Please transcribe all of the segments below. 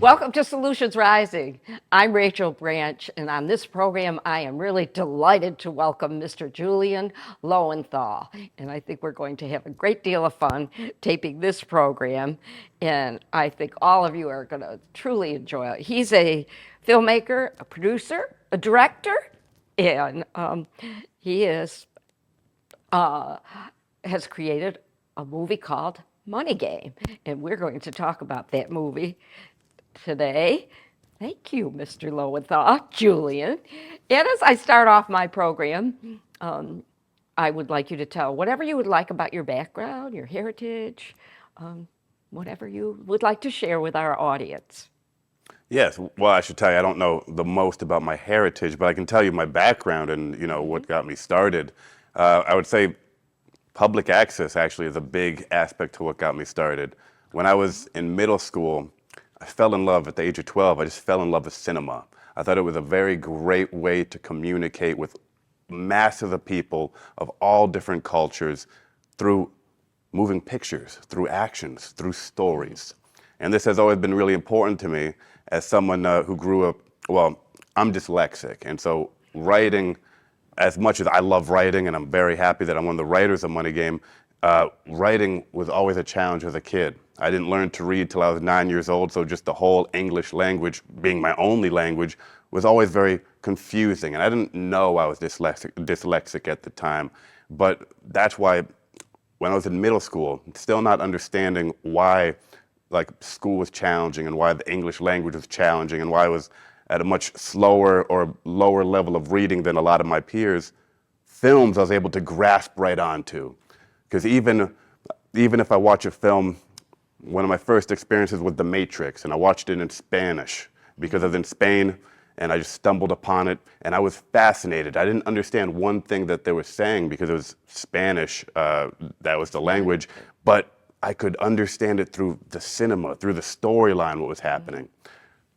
Welcome to Solutions Rising. I'm Rachel Branch, and on this program, I am really delighted to welcome Mr. Julian Lowenthal. And I think we're going to have a great deal of fun taping this program, and I think all of you are going to truly enjoy it. He's a filmmaker, a producer, a director, and he has created a movie called Money Game, and we're going to talk about that movie today. Thank you, Mr. Lowenthal, Julian. And as I start off my program, I would like you to tell whatever you would like about your background, your heritage, whatever you would like to share with our audience. Yes, well, I should tell you, I don't know the most about my heritage, but I can tell you my background and what got me started. I would say public access actually is a big aspect to what got me started. When I was in middle school, I fell in love at the age of 12. I just fell in love with cinema. I thought it was a very great way to communicate with masses of people of all different cultures through moving pictures, through actions, through stories. And this has always been really important to me as someone who grew up, well, I'm dyslexic. And so writing, as much as I love writing, and I'm very happy that I'm one of the writers of Money Game, writing was always a challenge as a kid. I didn't learn to read till I was 9 years old, so just the whole English language being my only language was always very confusing. And I didn't know I was dyslexic at the time. But that's why when I was in middle school, still not understanding why school was challenging and why the English language was challenging and why I was at a much slower or lower level of reading than a lot of my peers, films I was able to grasp right onto. Because even if I watch a film, one of my first experiences was The Matrix, and I watched it in Spanish because I was in Spain and I just stumbled upon it and I was fascinated. I didn't understand one thing that they were saying because it was Spanish, that was the language, but I could understand it through the cinema, through the storyline, what was happening.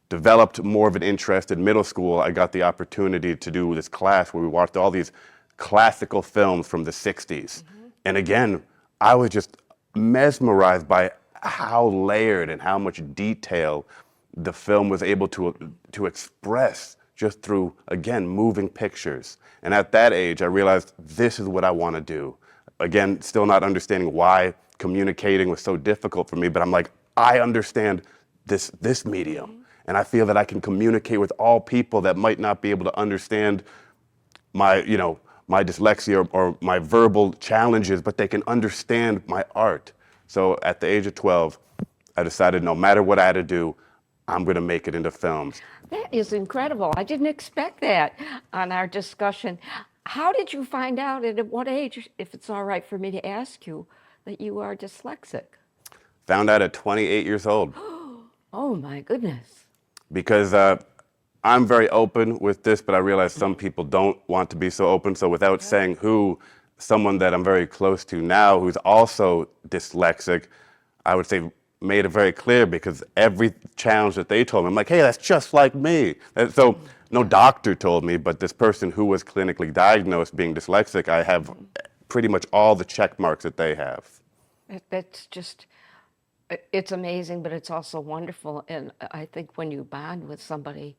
Developed more of an interest in middle school. I got the opportunity to do this class where we watched all these classical films from the 60s. And again, I was just mesmerized by how layered and how much detail the film was able to express just through, again, moving pictures. And at that age, I realized this is what I want to do. Again, still not understanding why communicating was so difficult for me, but I'm like, I understand this medium. And I feel that I can communicate with all people that might not be able to understand my dyslexia or my verbal challenges, but they can understand my art. So at the age of 12, I decided no matter what I had to do, I'm going to make it into films. That is incredible. I didn't expect that on our discussion. How did you find out, and at what age, if it's all right for me to ask you, that you are dyslexic? Found out at 28 years old. Oh my goodness. Because I'm very open with this, but I realize some people don't want to be so open. So without saying who, someone that I'm very close to now who's also dyslexic, I would say made it very clear because every challenge that they told me, I'm like, hey, that's just like me. And so no doctor told me, but this person who was clinically diagnosed being dyslexic, I have pretty much all the check marks that they have. That's just, it's amazing, but it's also wonderful. And I think when you bond with somebody,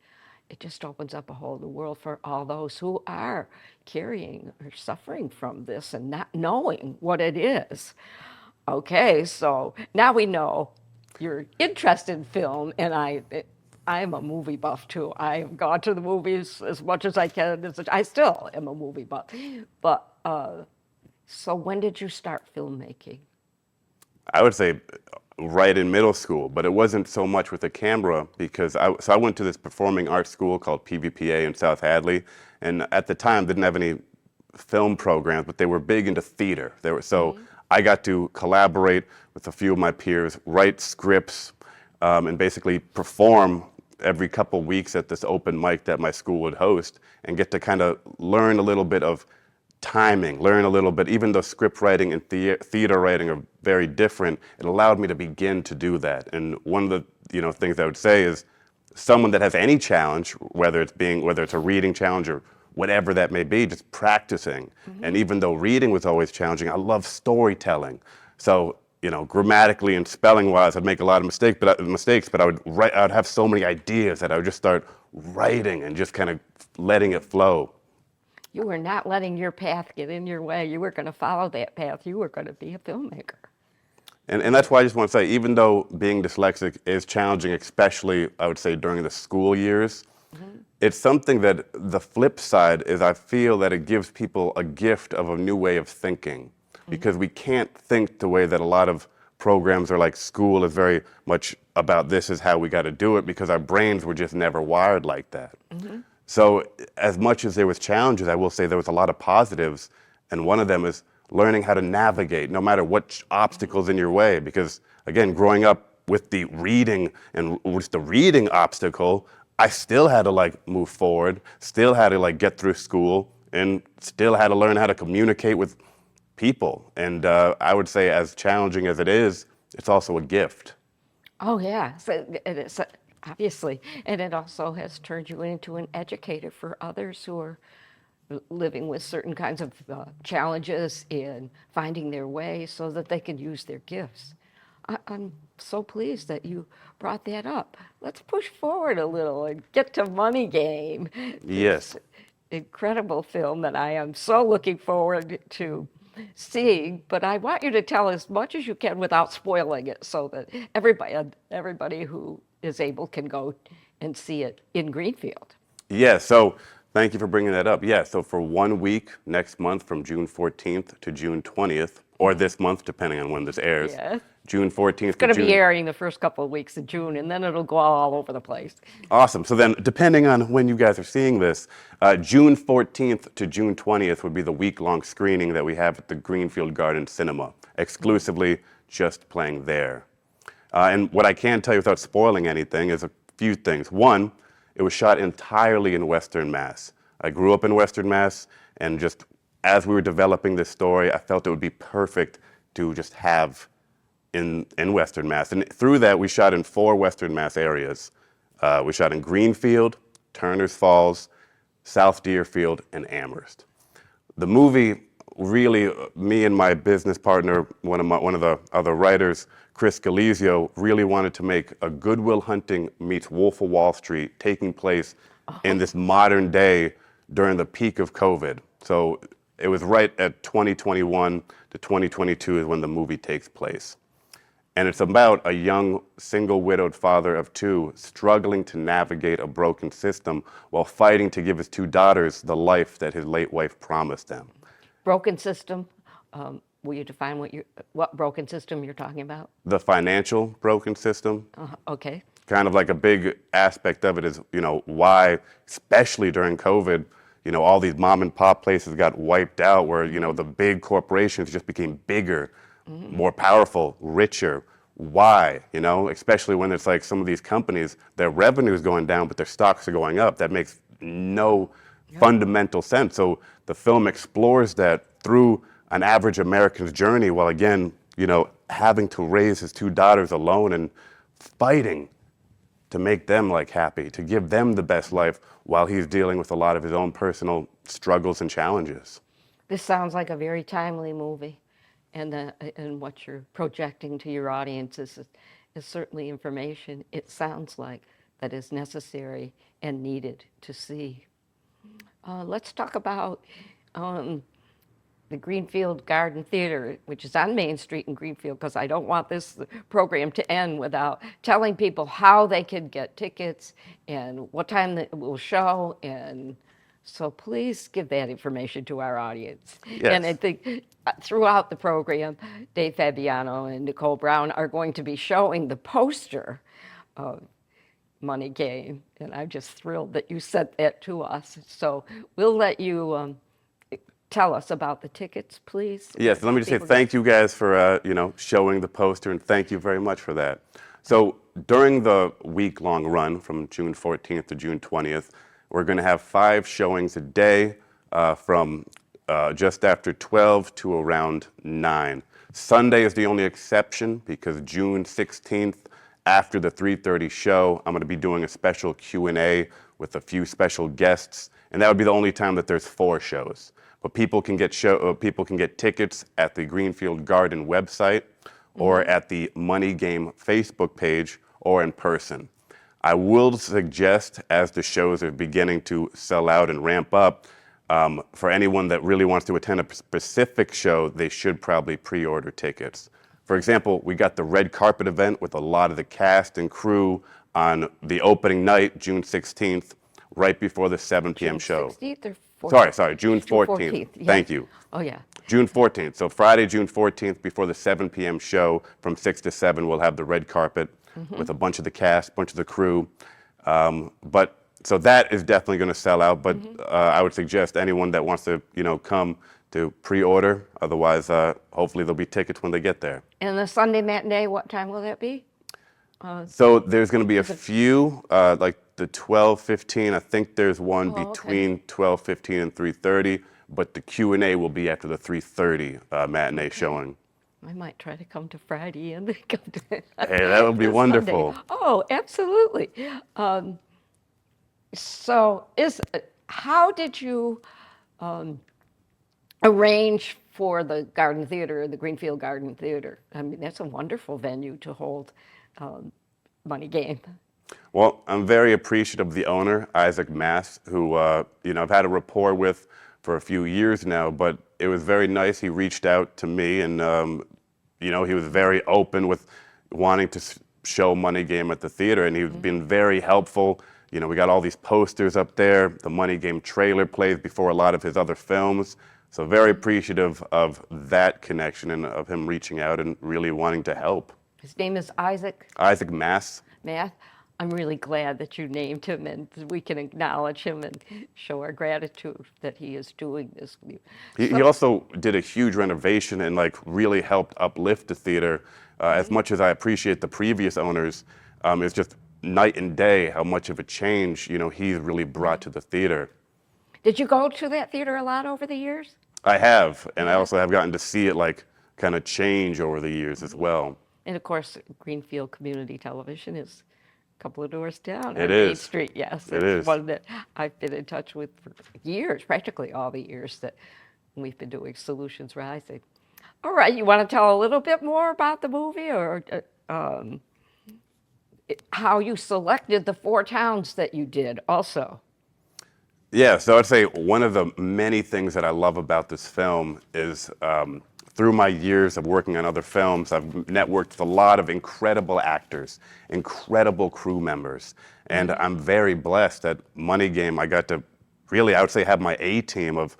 it just opens up a whole new world for all those who are carrying or suffering from this and not knowing what it is. Okay, so now we know you're interested in film, and I'm a movie buff too. I've gone to the movies as much as I can. I still am a movie buff. But so when did you start filmmaking? I would say right in middle school, but it wasn't so much with a camera because I went to this performing arts school called PVPA in South Hadley, and at the time didn't have any film programs, but they were big into theater. I got to collaborate with a few of my peers, write scripts, and basically perform every couple weeks at this open mic that my school would host, and get to kind of learn a little bit of timing, learn a little bit, even though script writing and theater writing are very different, it allowed me to begin to do that. And one of the things I would say is someone that has any challenge, whether it's a reading challenge or whatever that may be, just practicing. And even though reading was always challenging, I love storytelling. So grammatically and spelling wise, I'd make a lot of mistakes, but I'd have so many ideas that I would just start writing and just kind of letting it flow. You were not letting your path get in your way. You were going to follow that path. You were going to be a filmmaker. And that's why I just want to say, even though being dyslexic is challenging, especially I would say during the school years, it's something that the flip side is I feel that it gives people a gift of a new way of thinking, because we can't think the way that a lot of programs or like school is very much about this is how we got to do it, because our brains were just never wired like that. So as much as there was challenges, I will say there was a lot of positives, and one of them is learning how to navigate no matter what obstacles in your way. Because again, growing up with the reading and with the reading obstacle, I still had to like move forward, still had to like get through school, and still had to learn how to communicate with people. And I would say, as challenging as it is, it's also a gift. Oh, yeah. So it is, obviously. And it also has turned you into an educator for others who are living with certain kinds of challenges in finding their way so that they can use their gifts. I'm so pleased that you brought that up. Let's push forward a little and get to Money Game. This Yes. incredible film that I am so looking forward to seeing, but I want you to tell as much as you can without spoiling it so that everybody who is able can go and see it in Greenfield. Yeah, so thank you for bringing that up. Yeah, so for 1 week next month from June 14th to June 20th, or this month, depending on when this airs, Yeah. June 14th It's to going to be June. airing the first couple of weeks of June, and then it'll go all over the place. Awesome. So then, depending on when you guys are seeing this, June 14th to June 20th would be the week-long screening that we have at the Greenfield Garden Cinema, exclusively just playing there. And what I can tell you without spoiling anything is a few things. One, it was shot entirely in Western Mass. I grew up in Western Mass, and just as we were developing this story, I felt it would be perfect to just have in Western Mass. And through that, we shot in 4 Western Mass areas. We shot in Greenfield, Turner's Falls, South Deerfield, and Amherst. The movie really, me and my business partner, one of the other writers, Chris Galizio, really wanted to make a Good Will Hunting meets Wolf of Wall Street taking place in this modern day during the peak of COVID. So it was right at 2021 to 2022 is when the movie takes place. And it's about a young, single widowed father of 2 struggling to navigate a broken system while fighting to give his 2 daughters the life that his late wife promised them. Broken system. Will you define what broken system you're talking about? The financial broken system, Okay. kind of like a big aspect of it is, why, especially during COVID, all these mom and pop places got wiped out where, the big corporations just became bigger, more powerful, richer. Why? Especially when it's like some of these companies, their revenue is going down, but their stocks are going up. That makes no fundamental sense. So the film explores that through an average American's journey, while again, having to raise his 2 daughters alone and fighting to make them like happy, to give them the best life while he's dealing with a lot of his own personal struggles and challenges. This sounds like a very timely movie, and what you're projecting to your audience is certainly information it sounds like that is necessary and needed to see. Let's talk about the Greenfield Garden Theater, which is on Main Street in Greenfield, because I don't want this program to end without telling people how they can get tickets and what time it will show. And so please give that information to our audience. Yes. And I think throughout the program, Dave Fabiano and Nicole Brown are going to be showing the poster of Money Game. And I'm just thrilled that you sent that to us. So we'll let you tell us about the tickets, please. Yes, let me just say thank you guys for showing the poster, and thank you very much for that. So during the week-long run from June 14th to June 20th, we're going to have 5 showings a day from just after 12 to around 9. Sunday is the only exception because June 16th, after the 3:30 show, I'm going to be doing a special Q&A with a few special guests, and that would be the only time that there's 4 shows. But people can get tickets at the Greenfield Garden website, or at the Money Game Facebook page or in person. I will suggest, as the shows are beginning to sell out and ramp up, for anyone that really wants to attend a specific show, they should probably pre-order tickets. For example, we got the red carpet event with a lot of the cast and crew on the opening night, June 16th, right before the 7 p.m. show. 16th or 14th? Sorry, June 14th. Yeah. Thank you. Oh, yeah. June 14th. So Friday, June 14th, before the 7 p.m. show, from 6 to 7, we'll have the red carpet with a bunch of the cast, bunch of the crew. So that is definitely going to sell out. But I would suggest anyone that wants to, come to pre-order. Otherwise, hopefully there'll be tickets when they get there. And the Sunday matinee, what time will that be? So there's going to be a few, like the 12:15. I think there's one between 12:15 and 3:30. But the Q&A will be after the 3:30 matinee showing. I might try to come to Friday and then come to. Hey, that would be wonderful. Sunday. Oh, absolutely. So, how did you arrange for the Garden Theater, the Greenfield Garden Theater? I mean, that's a wonderful venue to hold Money Game. Well, I'm very appreciative of the owner, Isaac Mass, who I've had a rapport with for a few years now, but it was very nice. He reached out to me, and he was very open with wanting to show Money Game at the theater, and he's been very helpful. We got all these posters up there. The Money Game trailer plays before a lot of his other films. So very appreciative of that connection and of him reaching out and really wanting to help. His name is Isaac? Isaac Mass. Matt, I'm really glad that you named him and we can acknowledge him and show our gratitude that he is doing this. He also did a huge renovation and really helped uplift the theater. As much as I appreciate the previous owners, it's just night and day how much of a change he's really brought to the theater. Did you go to that theater a lot over the years? I have, and I also have gotten to see it kind of change over the years as well. And of course, Greenfield Community Television is a couple of doors down It on Main is. Street. Yes, It it's is. one that I've been in touch with for years, practically all the years that we've been doing Solutions Rising. All right, you want to tell a little bit more about the movie, or how you selected the 4 towns that you did also? Yeah, so I'd say one of the many things that I love about this film is through my years of working on other films, I've networked with a lot of incredible actors, incredible crew members, and I'm very blessed at Money Game. I got to really, I would say, have my A-team of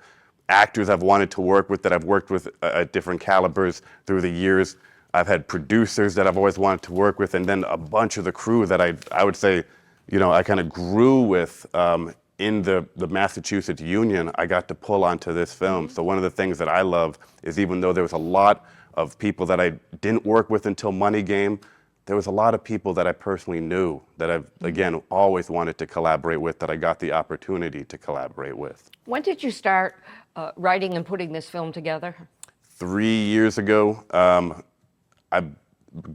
actors I've wanted to work with, that I've worked with at different calibers through the years. I've had producers that I've always wanted to work with, and then a bunch of the crew that I would say, I kind of grew with in the Massachusetts Union. I got to pull onto this film. So one of the things that I love is, even though there was a lot of people that I didn't work with until Money Game, there was a lot of people that I personally knew that I've, again, always wanted to collaborate with, that I got the opportunity to collaborate with. When did you start writing and putting this film together? 3 years ago. I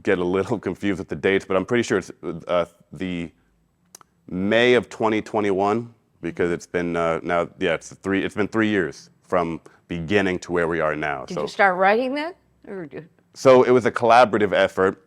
get a little confused with the dates, but I'm pretty sure it's the May of 2021, because it's been it's been 3 years from beginning to where we are now. Did you start writing then? So it was a collaborative effort.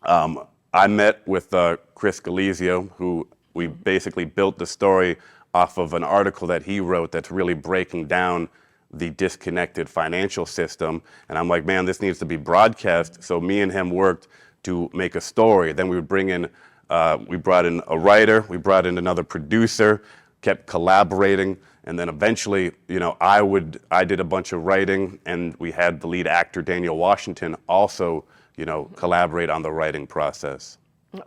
I met with Chris Galizio, who we basically built the story off of an article that he wrote that's really breaking down the disconnected financial system. And I'm like, man, this needs to be broadcast. So me and him worked to make a story. Then we would bring in, we brought in a writer, we brought in another producer, kept collaborating. And then eventually, I did a bunch of writing, and we had the lead actor, Daniel Washington, also, collaborate on the writing process.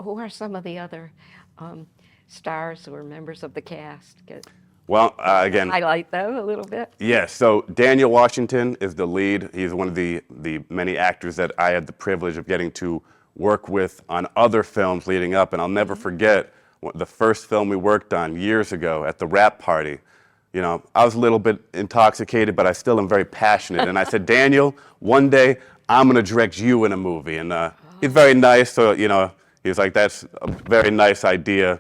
Who are some of the other stars who are members of the cast? Well, again, highlight them a little bit. Yes, so Daniel Washington is the lead. He's one of the many actors that I had the privilege of getting to work with on other films leading up. And I'll never forget the first film we worked on years ago at the wrap party. I was a little bit intoxicated, but I still am very passionate. And I said, Daniel, one day I'm going to direct you in a movie. And he's very nice, so, he was like, that's a very nice idea.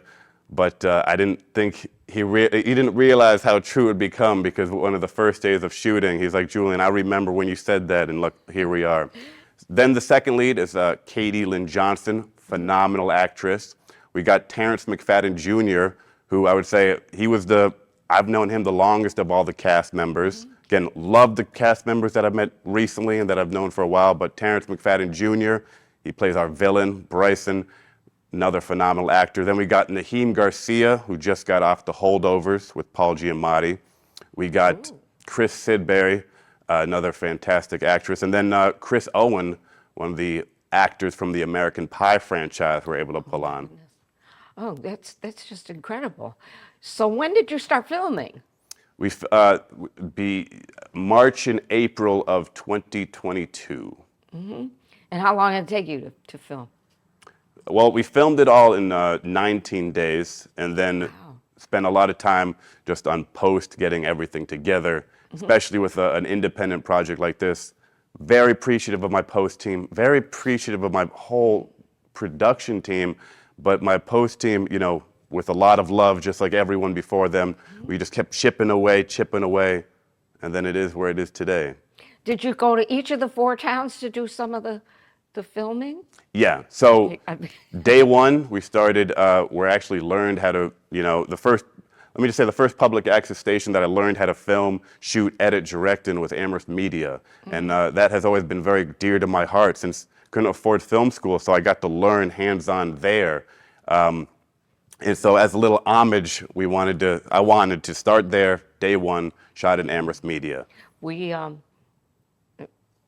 But I didn't think he didn't realize how true it would become, because one of the first days of shooting, he's like, Julian, I remember when you said that, and look, here we are. Then the second lead is Katie Lynn Johnson, phenomenal actress. We got Terrence McFadden Jr., who I would say I've known him the longest of all the cast members. Again, love the cast members that I've met recently and that I've known for a while, but Terrence McFadden Jr., he plays our villain, Bryson, another phenomenal actor. Then we got Naheem Garcia, who just got off The Holdovers with Paul Giamatti. We got Chris Sidbury, another fantastic actress. And then Chris Owen, one of the actors from the American Pie franchise, we're able to pull on. Oh, that's just incredible. So when did you start filming? We be March and April of 2022. And how long did it take you to film? Well, we filmed it all in 19 days, and then spent a lot of time just on post, getting everything together, especially with an independent project like this. Very appreciative of my post team, very appreciative of my whole production team, but my post team, you know, with a lot of love, just like everyone before them, we just kept chipping away, and then it is where it is today. Did you go to each of the 4 towns to do some of the filming? Yeah, so day one, we started, we actually learned how to, you know, the first public access station that I learned how to film, shoot, edit, direct in was Amherst Media. And that has always been very dear to my heart since I couldn't afford film school, so I got to learn hands-on there. And so as a little homage, I wanted to start there, day one, shot in Amherst Media. We,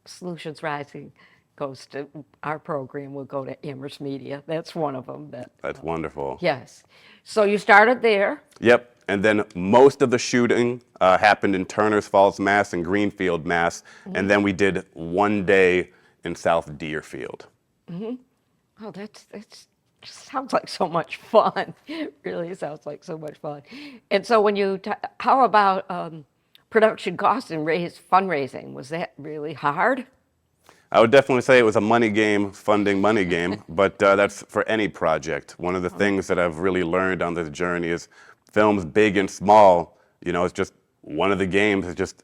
Solutions Rising goes to, our program will go to Amherst Media. That's one of them. That's wonderful. Yes. So you started there. Yep. And then most of the shooting happened in Turners Falls, Mass. And Greenfield, Mass. And then we did one day in South Deerfield. Oh, that's sounds like so much fun. It really sounds like so much fun. And so when you, how about production costs and fundraising? Was that really hard? I would definitely say it was a money game, funding money game, but that's for any project. One of the things that I've really learned on this journey is films big and small, you know, it's just one of the games is just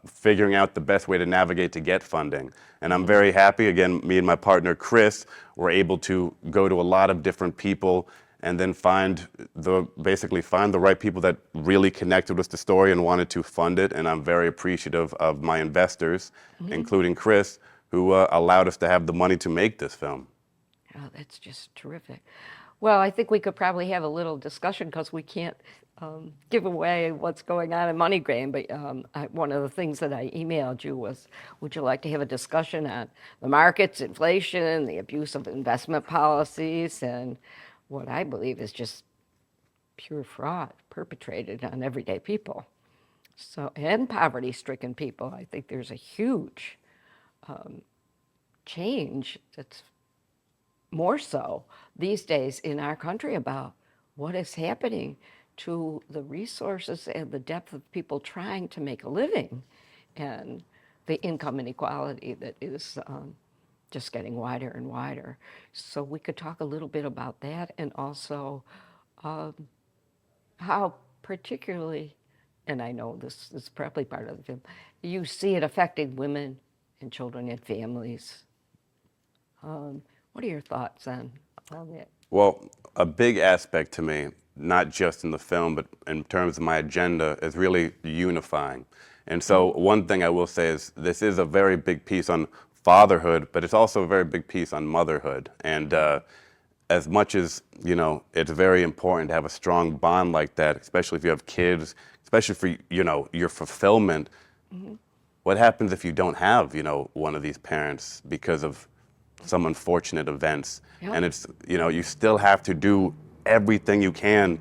figuring out the best way to navigate to get funding. And I'm very happy, again, me and my partner Chris were able to go to a lot of different people and then basically find the right people that really connected with the story and wanted to fund it. And I'm very appreciative of my investors, including Chris, who allowed us to have the money to make this film. Oh, that's just terrific. Well, I think we could probably have a little discussion because we can't give away what's going on in MoneyGram, but one of the things that I emailed you was, would you like to have a discussion on the markets, inflation, the abuse of investment policies, and what I believe is just pure fraud perpetrated on everyday people. So, and poverty-stricken people. I think there's a huge change that's more so these days in our country about what is happening to the resources and the depth of people trying to make a living, and the income inequality that is just getting wider and wider. So we could talk a little bit about that, and also how particularly, and I know this is probably part of the film, you see it affecting women and children and families. What are your thoughts on that? Well, a big aspect to me, not just in the film, but in terms of my agenda, is really unifying. And so one thing I will say is this is a very big piece on fatherhood, but it's also a very big piece on motherhood. And as much as, you know, it's very important to have a strong bond like that, especially if you have kids, especially for, you know, your fulfillment. What happens if you don't have, you know, one of these parents because of some unfortunate events? Yep. And it's, you know, you still have to do everything you can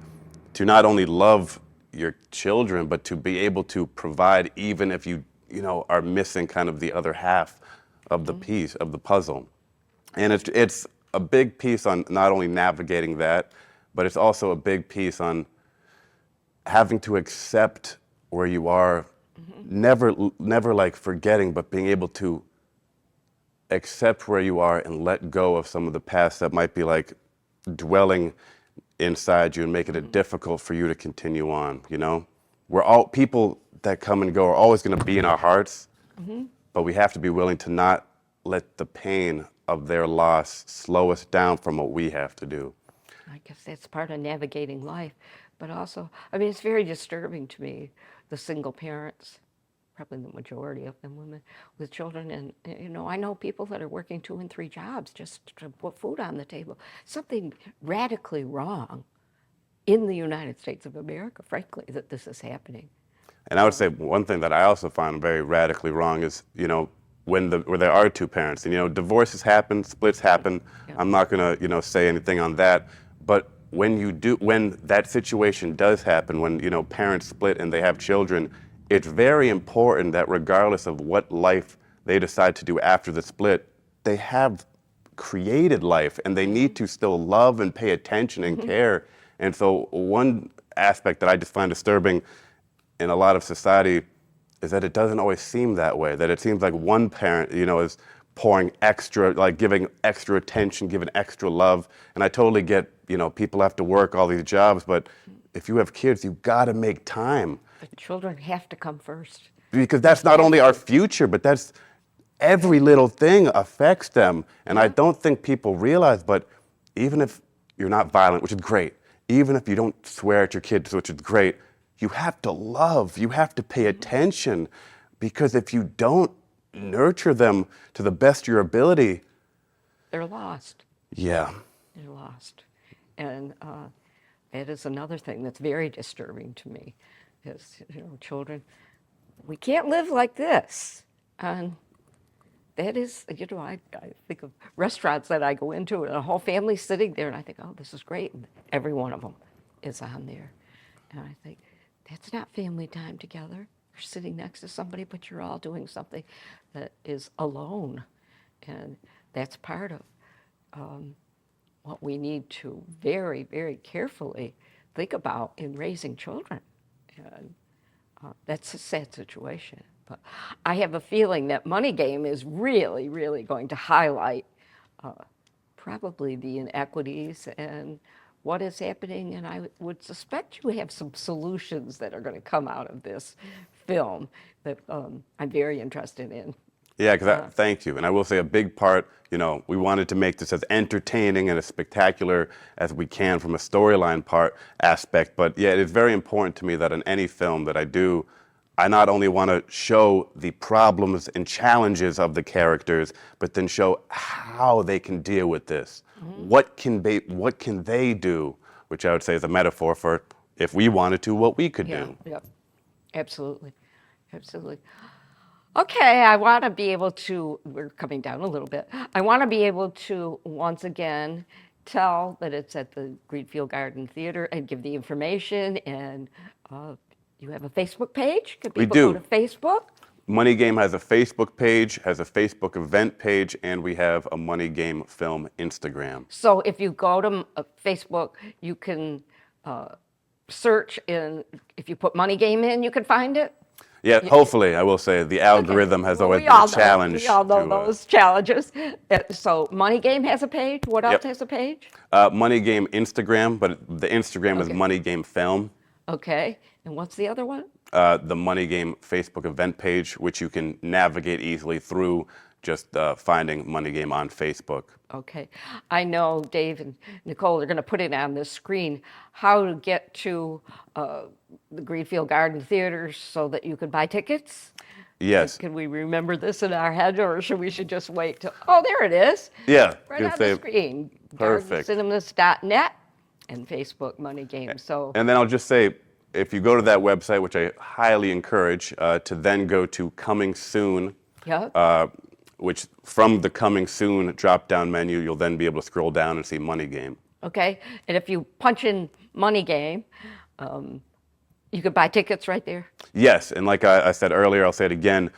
to not only love your children, but to be able to provide even if you know, are missing kind of the other half of the piece of the puzzle. And it's a big piece on not only navigating that, but it's also a big piece on having to accept where you are, never like forgetting, but being able to accept where you are and let go of some of the past that might be like dwelling inside you and making it difficult for you to continue on, you know? We're all, people that come and go are always gonna be in our hearts, but we have to be willing to not let the pain of their loss slow us down from what we have to do. I guess that's part of navigating life. But also, I mean, it's very disturbing to me, the single parents, probably the majority of them women with children. And, I know people that are working 2 and 3 jobs just to put food on the table. Something radically wrong in the United States of America, frankly, that this is happening. And I would say one thing that I also find very radically wrong is, where there are two parents, and divorces happen, splits happen. Yeah. I'm not gonna, say anything on that. But when that situation does happen, when parents split and they have children, it's very important that regardless of what life they decide to do after the split, they have created life and they need to still love and pay attention and care. And so one aspect that I just find disturbing in a lot of society is that it doesn't always seem that way, that it seems like one parent, is pouring extra, like giving extra attention, giving extra love. And I totally get, people have to work all these jobs, but if you have kids, you've got to make time. But children have to come first. Because that's not only our future, but that's every little thing affects them. And I don't think people realize, but even if you're not violent, which is great, even if you don't swear at your kids, which is great, you have to love, you have to pay attention, because if you don't nurture them to the best of your ability, they're lost. Yeah. They're lost. And that is another thing that's very disturbing to me, is, children, we can't live like this. And that is, I think of restaurants that I go into and a whole family sitting there and I think, oh, this is great. And every one of them is on there. And I think, that's not family time together. You're sitting next to somebody, but you're all doing something that is alone. And that's part of what we need to very, very carefully think about in raising children. And that's a sad situation. But I have a feeling that Money Game is really, really going to highlight probably the inequities and what is happening, and I would suspect you have some solutions that are going to come out of this film that I'm very interested in. Yeah, thank you. And I will say a big part, we wanted to make this as entertaining and as spectacular as we can from a storyline aspect. But yeah, it is very important to me that in any film that I do, I not only want to show the problems and challenges of the characters, but then show how they can deal with this. Mm-hmm. What can they do? Which I would say is a metaphor for, if we wanted to, what we could do. Yeah, absolutely, absolutely. Okay, I want to be able to, we're coming down a little bit, I want to be able to once again tell that it's at the Greenfield Garden Theater and give the information. And you have a Facebook page? Can people go to Facebook? Money Game has a Facebook page, has a Facebook event page, and we have a Money Game Film Instagram. So if you go to Facebook, you can search, and if you put Money Game in, you can find it? Yeah, hopefully. I will say the algorithm has always been a challenge. We all know those challenges. So Money Game has a page. What else has a page? Money Game Instagram, but the Instagram is Money Game Film. Okay. And what's the other one? The Money Game Facebook event page, which you can navigate easily through just finding Money Game on Facebook. Okay. I know Dave and Nicole are going to put it on the screen, how to get to the Greenfield Garden Theater so that you could buy tickets. Yes. Can we remember this in our head, or should we just wait till, oh, there it is. Yeah. Right on the screen. Perfect. GardenCinemas.net and Facebook Money Game. So. And then I'll just say, if you go to that website, which I highly encourage, to then go to Coming Soon, which from the Coming Soon drop-down menu, you'll then be able to scroll down and see Money Game. Okay, and if you punch in Money Game, you could buy tickets right there? Yes, and like I said earlier, I'll say it again,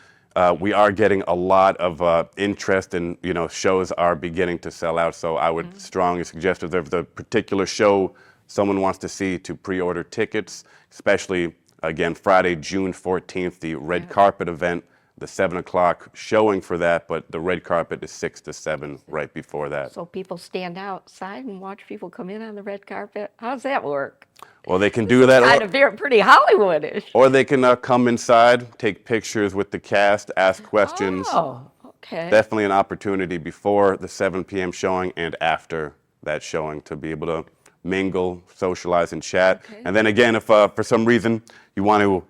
we are getting a lot of interest, and shows are beginning to sell out, so I would strongly suggest if there's a particular show someone wants to see, to pre-order tickets, especially, again, Friday, June 14th, the red carpet event, the 7 o'clock showing for that, but the red carpet is 6 to 7 right before that. So people stand outside and watch people come in on the red carpet? How does that work? Well, they can do that. Kind of pretty Hollywoodish. Or they can come inside, take pictures with the cast, ask questions. Oh, Okay. definitely an opportunity before the 7 p.m. showing and after that showing to be able to mingle, socialize, and chat. Okay. And then again, if for some reason you want to,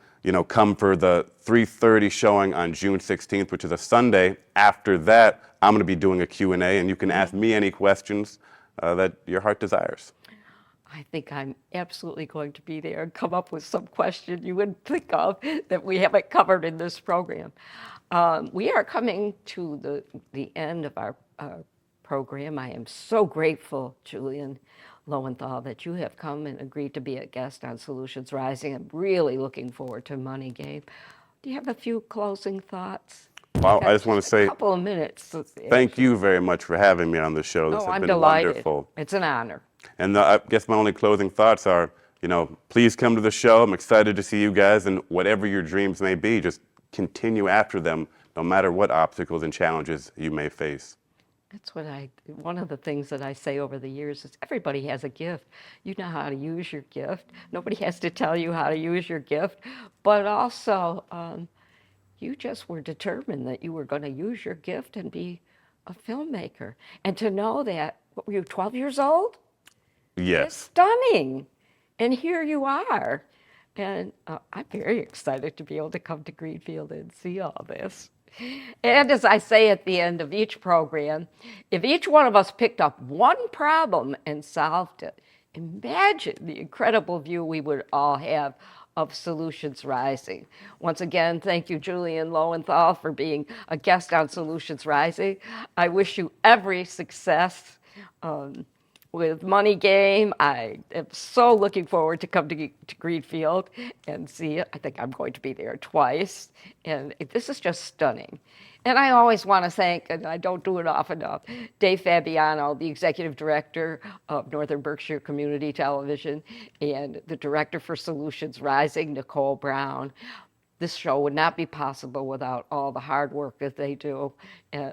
come for the 3:30 showing on June 16th, which is a Sunday, after that, I'm going to be doing a Q&A, and you can ask me any questions that your heart desires. I think I'm absolutely going to be there and come up with some question you wouldn't think of that we haven't covered in this program. We are coming to the end of our program. I am so grateful, Julian Lowenthal, that you have come and agreed to be a guest on Solutions Rising. I'm really looking forward to Money Game. Do you have a few closing thoughts? I Well, I got just want to just a say couple of minutes. thank Actually. you very much for having me on the show. This Oh, has I'm been delighted. wonderful. It's an honor. And I guess my only closing thoughts are, please come to the show. I'm excited to see you guys, and whatever your dreams may be, just continue after them, no matter what obstacles and challenges you may face. That's one of the things that I say over the years is everybody has a gift. You know how to use your gift. Nobody has to tell you how to use your gift. But also, you just were determined that you were going to use your gift and be a filmmaker. And to know that, what were you, 12 years old? It's Yes. stunning. And here you are. And I'm very excited to be able to come to Greenfield and see all this. And as I say at the end of each program, if each one of us picked up one problem and solved it, imagine the incredible view we would all have of Solutions Rising. Once again, thank you, Julian Lowenthal, for being a guest on Solutions Rising. I wish you every success. With Money Game. I am so looking forward to come to Greenfield and see it. I think I'm going to be there twice. And this is just stunning. And I always want to thank, and I don't do it often enough, Dave Fabiano, the executive director of Northern Berkshire Community Television, and the director for Solutions Rising, Nicole Brown. This show would not be possible without all the hard work that they do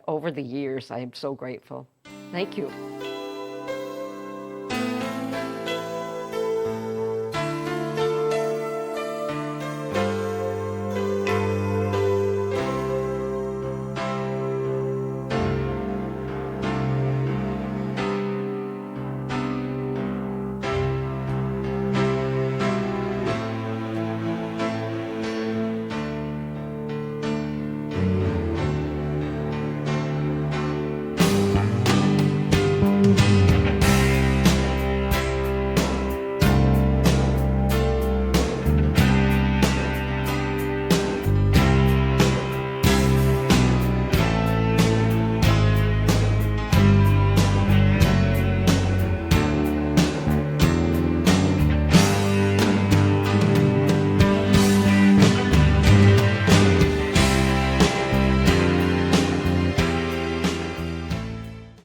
over the years. I am so grateful. Thank you.